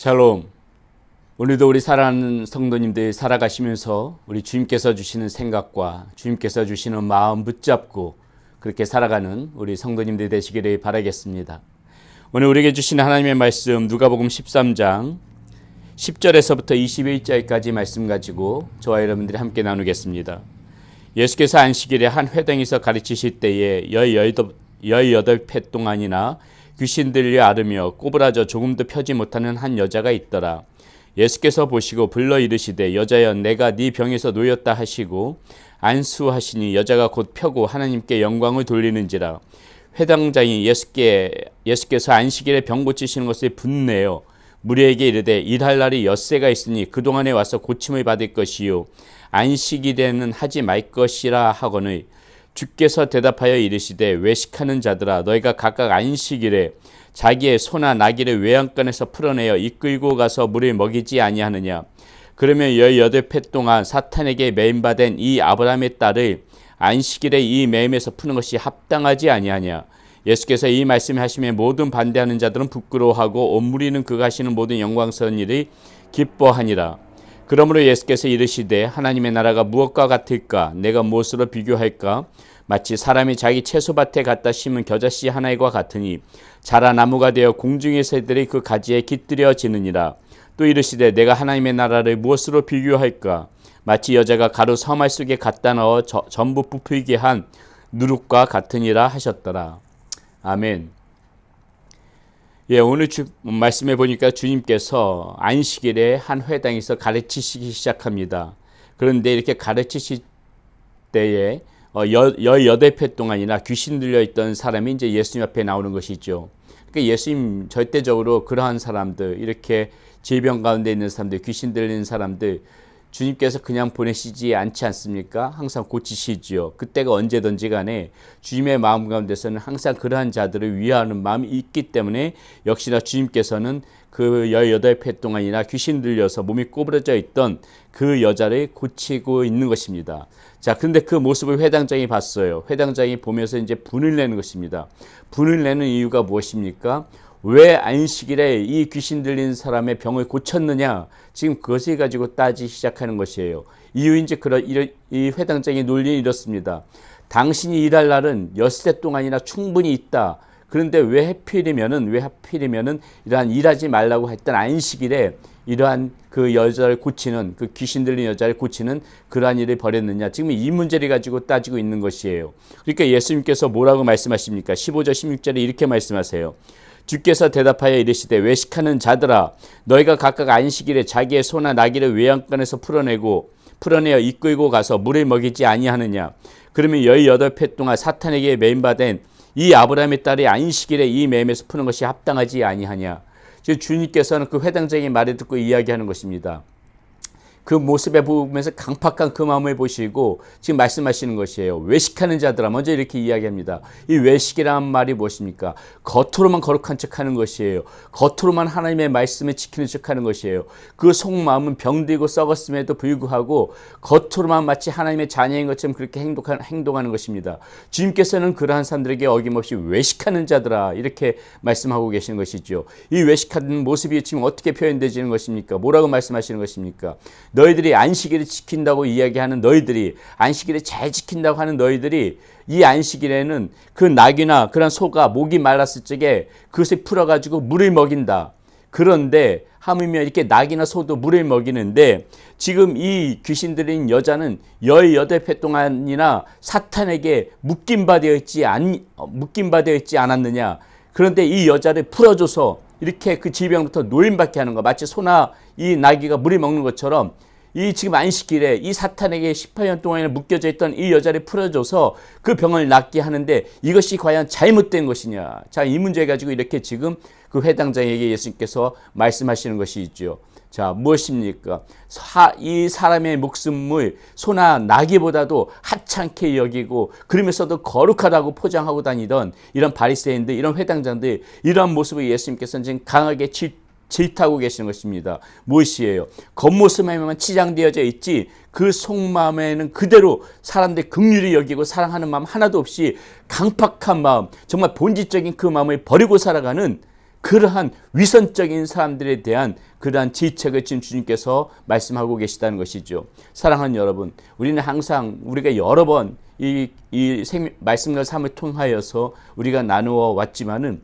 샬롬. 오늘도 우리 사랑하는 성도님들 살아가시면서 우리 주님께서 주시는 생각과 주님께서 주시는 마음 붙잡고 그렇게 살아가는 우리 성도님들 되시기를 바라겠습니다. 오늘 우리에게 주시는 하나님의 말씀 누가복음 13장 10절에서부터 21절까지 말씀 가지고 저와 여러분들이 함께 나누겠습니다. 예수께서 안식일에 한 회당에서 가르치실 때에 18회 동안이나 귀신 들려 앓으며 꼬부라져 조금도 펴지 못하는 한 여자가 있더라. 예수께서 보시고 불러 이르시되 여자여 내가 네 병에서 놓였다 하시고 안수하시니 여자가 곧 펴고 하나님께 영광을 돌리는지라. 회당장이 예수께서 안식일에 병 고치시는 것을 분내어 무리에게 이르되 일할 날이 엿새가 있으니 그동안에 와서 고침을 받을 것이요 안식일에는 하지 말 것이라 하거늘 주께서 대답하여 이르시되 외식하는 자들아 너희가 각각 안식일에 자기의 소나 나귀를 외양간에서 풀어내어 이끌고 가서 물을 먹이지 아니하느냐. 그러면 18회 동안 사탄에게 매임받은 이 아브라함의 딸을 안식일에 이 매임에서 푸는 것이 합당하지 아니하냐. 예수께서 이 말씀을 하시며 모든 반대하는 자들은 부끄러워하고 온 무리는 그가 하시는 모든 영광스러운 일을 기뻐하니라. 그러므로 예수께서 이르시되 하나님의 나라가 무엇과 같을까? 내가 무엇으로 비교할까? 마치 사람이 자기 채소밭에 갖다 심은 겨자씨 하나와 같으니 자라 나무가 되어 공중의 새들이 그 가지에 깃들여지느니라. 또 이르시되 내가 하나님의 나라를 무엇으로 비교할까? 마치 여자가 가루 서말 속에 갖다 넣어 전부 부풀게 한 누룩과 같으니라 하셨더라. 아멘. 오늘 말씀해 보니까 주님께서 안식일에 한 회당에서 가르치시기 시작합니다. 그런데 이렇게 가르치실 때에 18회 동안이나 귀신 들려있던 사람이 이제 예수님 앞에 나오는 것이죠. 그러니까 예수님 절대적으로 그러한 사람들, 이렇게 질병 가운데 있는 사람들, 귀신 들리는 사람들, 주님께서 그냥 보내시지 않지 않습니까? 항상 고치시지요. 그때가 언제든지 간에 주님의 마음 가운데서는 항상 그러한 자들을 위하는 마음이 있기 때문에 역시나 주님께서는 그 18회 동안이나 귀신 들려서 몸이 꼬부러져 있던 그 여자를 고치고 있는 것입니다. 자, 근데 그 모습을 회당장이 봤어요. 회당장이 보면서 이제 분을 내는 것입니다. 분을 내는 이유가 무엇입니까? 왜 안식일에 이 귀신 들린 사람의 병을 고쳤느냐? 지금 그것을 가지고 따지기 시작하는 것이에요. 이유인지 이 회당장의 논리는 이렇습니다. 당신이 일할 날은 엿새 동안이나 충분히 있다. 그런데 왜 하필이면은 이러한 일하지 말라고 했던 안식일에 이러한 그 여자를 고치는, 그 귀신 들린 여자를 고치는 그러한 일을 벌였느냐. 지금 이 문제를 가지고 따지고 있는 것이에요. 그러니까 예수님께서 뭐라고 말씀하십니까? 15절 16절에 이렇게 말씀하세요. 주께서 대답하여 이르시되 외식하는 자들아 너희가 각각 안식일에 자기의 소나 나귀를 외양간에서 풀어내어 이끌고 가서 물을 먹이지 아니하느냐. 그러면 18회 동안 사탄에게 매임받은 이 아브라함의 딸이 안식일에 이 매임에서 푸는 것이 합당하지 아니하냐. 지금 주님께서는 그 회당장의 말을 듣고 이야기하는 것입니다. 그 모습에 보면서 강팍한 그 마음을 보시고 지금 말씀하시는 것이에요. 외식하는 자들아, 먼저 이렇게 이야기합니다. 이 외식이라는 말이 무엇입니까? 겉으로만 거룩한 척하는 것이에요. 겉으로만 하나님의 말씀을 지키는 척하는 것이에요. 그 속마음은 병들고 썩었음에도 불구하고 겉으로만 마치 하나님의 자녀인 것처럼 그렇게 행동하는 것입니다. 주님께서는 그러한 사람들에게 어김없이 외식하는 자들아 이렇게 말씀하고 계시는 것이죠. 이 외식하는 모습이 지금 어떻게 표현되지는 것입니까? 뭐라고 말씀하시는 것입니까? 너희들이 안식일을 지킨다고 이야기하는 너희들이, 안식일을 잘 지킨다고 하는 너희들이 이 안식일에는 그 나귀나 그런 소가 목이 말랐을 적에 그것을 풀어가지고 물을 먹인다. 그런데 하물며 이렇게 나귀나 소도 물을 먹이는데 지금 이 귀신 들린 여자는 18회 동안이나 사탄에게 묶임받아 있지 않았느냐. 그런데 이 여자를 풀어줘서 이렇게 그 질병부터 노임받게 하는 거, 마치 소나 이 나귀가 물을 먹는 것처럼 이 지금 안식일에 이 사탄에게 18년 동안이나 묶여져 있던 이 여자를 풀어줘서 그 병을 낫게 하는데 이것이 과연 잘못된 것이냐. 자, 이 문제 가지고 이렇게 지금 그 회당장에게 예수님께서 말씀하시는 것이 있죠. 자, 무엇입니까? 이 사람의 목숨을 소나 나귀보다도 하찮게 여기고 그러면서도 거룩하다고 포장하고 다니던 이런 바리새인들, 이런 회당장들, 이런 모습을 예수님께서는 지금 강하게 질타하고 계시는 것입니다. 무엇이에요? 겉모습에만 치장되어져 있지 그 속마음에는 그대로 사람들 긍휼히 여기고 사랑하는 마음 하나도 없이 강팍한 마음, 정말 본질적인 그 마음을 버리고 살아가는 그러한 위선적인 사람들에 대한 그러한 지책을 지금 주님께서 말씀하고 계시다는 것이죠. 사랑하는 여러분, 우리는 항상 우리가 여러 번 이 말씀과 삶을 통하여서 우리가 나누어 왔지만은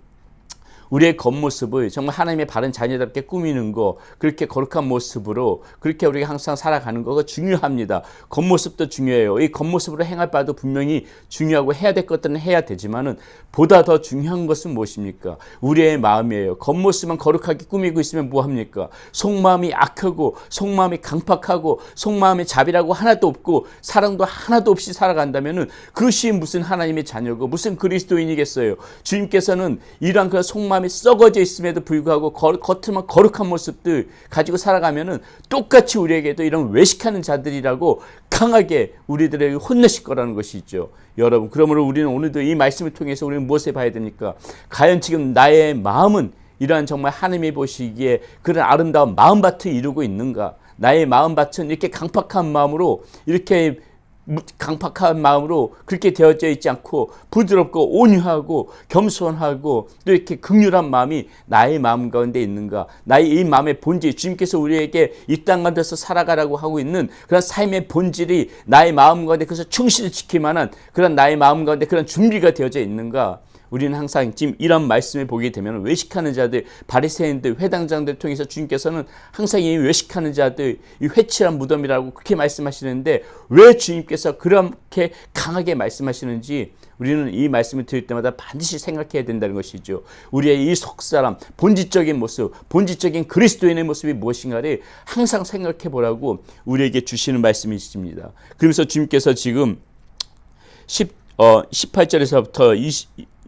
우리의 겉모습을 정말 하나님의 바른 자녀답게 꾸미는 거, 그렇게 거룩한 모습으로 그렇게 우리가 항상 살아가는 거가 중요합니다. 겉모습도 중요해요. 이 겉모습으로 행할 바도 분명히 중요하고 해야 될 것들은 해야 되지만은 보다 더 중요한 것은 무엇입니까? 우리의 마음이에요. 겉모습만 거룩하게 꾸미고 있으면 뭐합니까? 속마음이 악하고 속마음이 강팍하고 속마음에 자비라고 하나도 없고 사랑도 하나도 없이 살아간다면은 그것이 무슨 하나님의 자녀고 무슨 그리스도인이겠어요? 주님께서는 이러한 그 속마음이 썩어져 있음에도 불구하고 겉으로만 거룩한 모습들 가지고 살아가면은 똑같이 우리에게도 이런 외식하는 자들이라고 강하게 우리들에게 혼내실 거라는 것이죠. 여러분, 그러므로 우리는 오늘도 이 말씀을 통해서 우리는 무엇을 봐야 됩니까? 과연 지금 나의 마음은 이러한 정말 하나님이 보시기에 그런 아름다운 마음밭을 이루고 있는가? 나의 마음밭은 이렇게 강팍한 마음으로 이렇게 강팍한 마음으로 그렇게 되어져 있지 않고 부드럽고 온유하고 겸손하고 또 이렇게 긍휼한 마음이 나의 마음 가운데 있는가? 나의 이 마음의 본질, 주님께서 우리에게 이 땅 가운데서 살아가라고 하고 있는 그런 삶의 본질이 나의 마음 가운데 그래서 충실히 지킬 만한 그런 나의 마음 가운데 그런 준비가 되어져 있는가? 우리는 항상 지금 이런 말씀을 보게 되면 외식하는 자들, 바리새인들, 회당장들 통해서 주님께서는 항상 이 외식하는 자들, 이 회칠한 무덤이라고 그렇게 말씀하시는데 왜 주님께서 그렇게 강하게 말씀하시는지 우리는 이 말씀을 들을 때마다 반드시 생각해야 된다는 것이죠. 우리의 이 속사람, 본질적인 모습, 본질적인 그리스도인의 모습이 무엇인가를 항상 생각해 보라고 우리에게 주시는 말씀이십니다. 그러면서 주님께서 지금 18절에서부터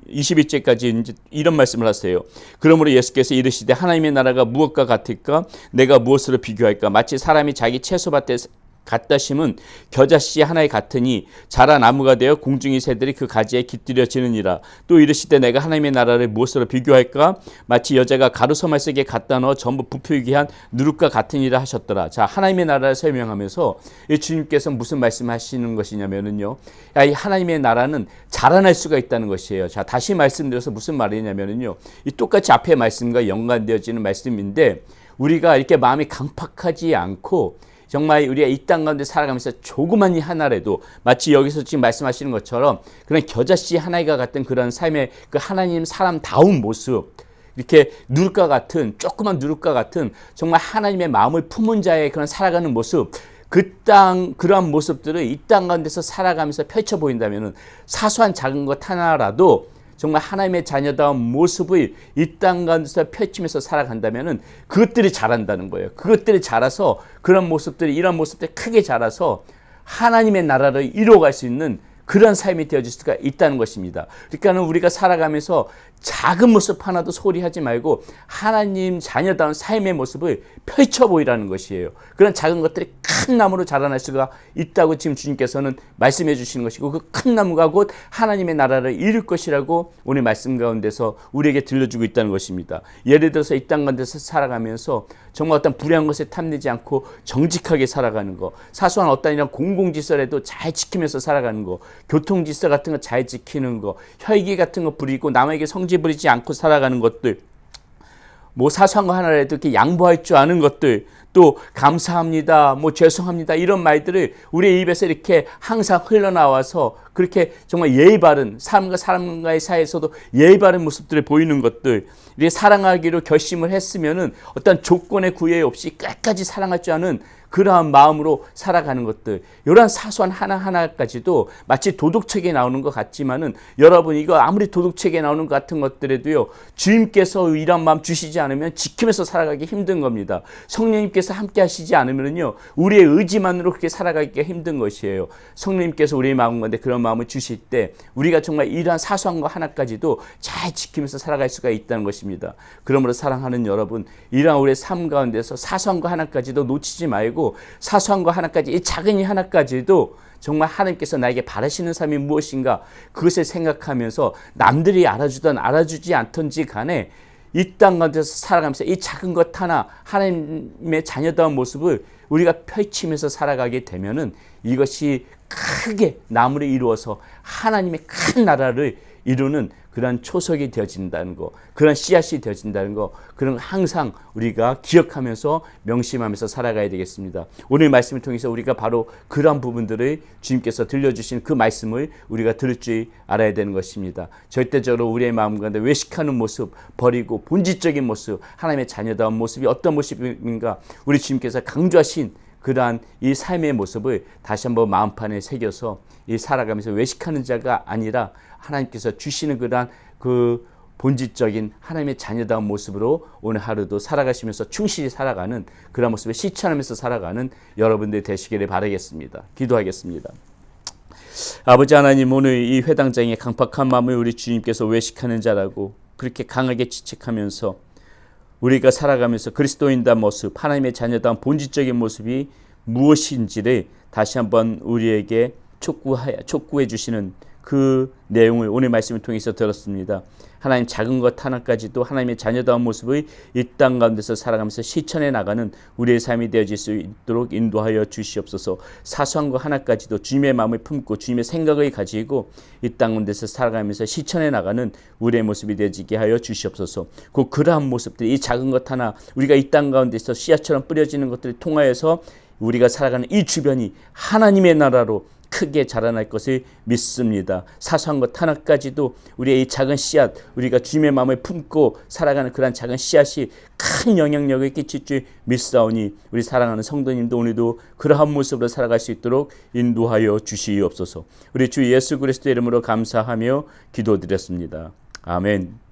21절까지 이제 이런 말씀을 하세요. 그러므로 예수께서 이르시되 하나님의 나라가 무엇과 같을까? 내가 무엇으로 비교할까? 마치 사람이 자기 채소밭에 갖다 심은 겨자씨 하나에 같으니 자라 나무가 되어 공중의 새들이 그 가지에 깃들여지느니라. 또 이르시되 내가 하나님의 나라를 무엇으로 비교할까? 마치 여자가 가루서말 속에 갖다 넣어 전부 부풀게 한 누룩과 같으니라 하셨더라. 자, 하나님의 나라를 설명하면서 이 주님께서 무슨 말씀하시는 것이냐면은요, 이 하나님의 나라는 자라날 수가 있다는 것이에요. 자, 다시 말씀드려서 무슨 말이냐면은요, 이 똑같이 앞에 말씀과 연관되어지는 말씀인데 우리가 이렇게 마음이 강팍하지 않고 정말 우리가 이 땅 가운데 살아가면서 조그만 일 하나라도 마치 여기서 지금 말씀하시는 것처럼 그런 겨자씨 하나가 같은 그런 삶의 그 하나님 사람다운 모습, 이렇게 누룩과 같은 조그만 누룩과 같은 정말 하나님의 마음을 품은 자의 그런 살아가는 모습, 그러한 모습들을 이 땅 가운데서 살아가면서 펼쳐 보인다면은 사소한 작은 것 하나라도 정말 하나님의 자녀다운 모습을 이 땅 가운데서 펼치면서 살아간다면은 그것들이 자란다는 거예요. 그것들이 자라서 그런 모습들이 이런 모습들이 크게 자라서 하나님의 나라를 이루어갈 수 있는 그런 삶이 되어질 수가 있다는 것입니다. 그러니까 우리가 살아가면서 작은 모습 하나도 소홀히 하지 말고 하나님 자녀다운 삶의 모습을 펼쳐 보이라는 것이에요. 그런 작은 것들이 큰 나무로 자라날 수가 있다고 지금 주님께서는 말씀해 주시는 것이고 그 큰 나무가 곧 하나님의 나라를 이룰 것이라고 오늘 말씀 가운데서 우리에게 들려주고 있다는 것입니다. 예를 들어서 이 땅 가운데서 살아가면서 정말 어떤 불의한 것에 탐내지 않고 정직하게 살아가는 거, 사소한 어떤 이런 공공질서라도 잘 지키면서 살아가는 거, 교통질서 같은 거 잘 지키는 거, 혈기 같은 거 부리고 남에게 성질 부리지 않고 살아가는 것들, 뭐 사소한 거 하나라도 이렇게 양보할 줄 아는 것들, 또 감사합니다, 뭐 죄송합니다 이런 말들을 우리의 입에서 이렇게 항상 흘러나와서 그렇게 정말 예의 바른 사람과 사람과의 사이에서도 예의 바른 모습들을 보이는 것들, 이렇게 사랑하기로 결심을 했으면은 어떤 조건의 구애 없이 끝까지 사랑할 줄 아는 그러한 마음으로 살아가는 것들, 이러한 사소한 하나하나까지도 마치 도덕책에 나오는 것 같지만은 여러분, 이거 아무리 도덕책에 나오는 것 같은 것들에도요, 주님께서 이런 마음 주시지 않으면 지키면서 살아가기 힘든 겁니다. 성령님께서 함께 하시지 않으면요, 우리의 의지만으로 그렇게 살아가기가 힘든 것이에요. 성령님께서 우리의 마음 가운데 그런 마음을 주실 때 우리가 정말 이러한 사소한 거 하나까지도 잘 지키면서 살아갈 수가 있다는 것입니다. 그러므로 사랑하는 여러분, 이러한 우리의 삶 가운데서 사소한 거 하나까지도 놓치지 말고 사소한 거 하나까지, 이 작은 일 하나까지도 정말 하나님께서 나에게 바라시는 삶이 무엇인가 그것을 생각하면서 남들이 알아주든 알아주지 않던지 간에 이 땅 가운데서 살아가면서 이 작은 것 하나 하나님의 자녀다운 모습을 우리가 펼치면서 살아가게 되면은 이것이 크게 나무를 이루어서 하나님의 큰 나라를 이루는 그런 초석이 되어진다는 거, 그런 씨앗이 되어진다는 거, 그런 항상 우리가 기억하면서 명심하면서 살아가야 되겠습니다. 오늘 말씀을 통해서 우리가 바로 그러한 부분들을 주님께서 들려주신 그 말씀을 우리가 들을 줄 알아야 되는 것입니다. 절대적으로 우리의 마음 가운데 외식하는 모습 버리고 본질적인 모습, 하나님의 자녀다운 모습이 어떤 모습인가, 우리 주님께서 강조하신 그러한 이 삶의 모습을 다시 한번 마음판에 새겨서 이 살아가면서 외식하는 자가 아니라 하나님께서 주시는 그러한 그 본질적인 하나님의 자녀다운 모습으로 오늘 하루도 살아가시면서 충실히 살아가는 그런 모습을 실천하면서 살아가는 여러분들 되시기를 바라겠습니다. 기도하겠습니다. 아버지 하나님, 오늘 이 회당장의 강팍한 마음을 우리 주님께서 외식하는 자라고 그렇게 강하게 지적하면서 우리가 살아가면서 그리스도인다운 모습, 하나님의 자녀다운 본질적인 모습이 무엇인지를 다시 한번 우리에게 촉구해 주시는 그 내용을 오늘 말씀을 통해서 들었습니다. 하나님, 작은 것 하나까지도 하나님의 자녀다운 모습을 이 땅 가운데서 살아가면서 실천해 나가는 우리의 삶이 되어질 수 있도록 인도하여 주시옵소서. 사소한 것 하나까지도 주님의 마음을 품고 주님의 생각을 가지고 이 땅 가운데서 살아가면서 실천해 나가는 우리의 모습이 되어지게 하여 주시옵소서. 그러한 모습들이, 이 작은 것 하나, 우리가 이 땅 가운데서 씨앗처럼 뿌려지는 것들을 통하여서 우리가 살아가는 이 주변이 하나님의 나라로 크게 자라날 것을 믿습니다. 사소한 것 하나까지도 우리의 이 작은 씨앗, 우리가 주님의 마음을 품고 살아가는 그런 작은 씨앗이 큰 영향력을 끼칠 줄 믿사오니 우리 사랑하는 성도님도 오늘도 그러한 모습으로 살아갈 수 있도록 인도하여 주시옵소서. 우리 주 예수 그리스도의 이름으로 감사하며 기도드렸습니다. 아멘.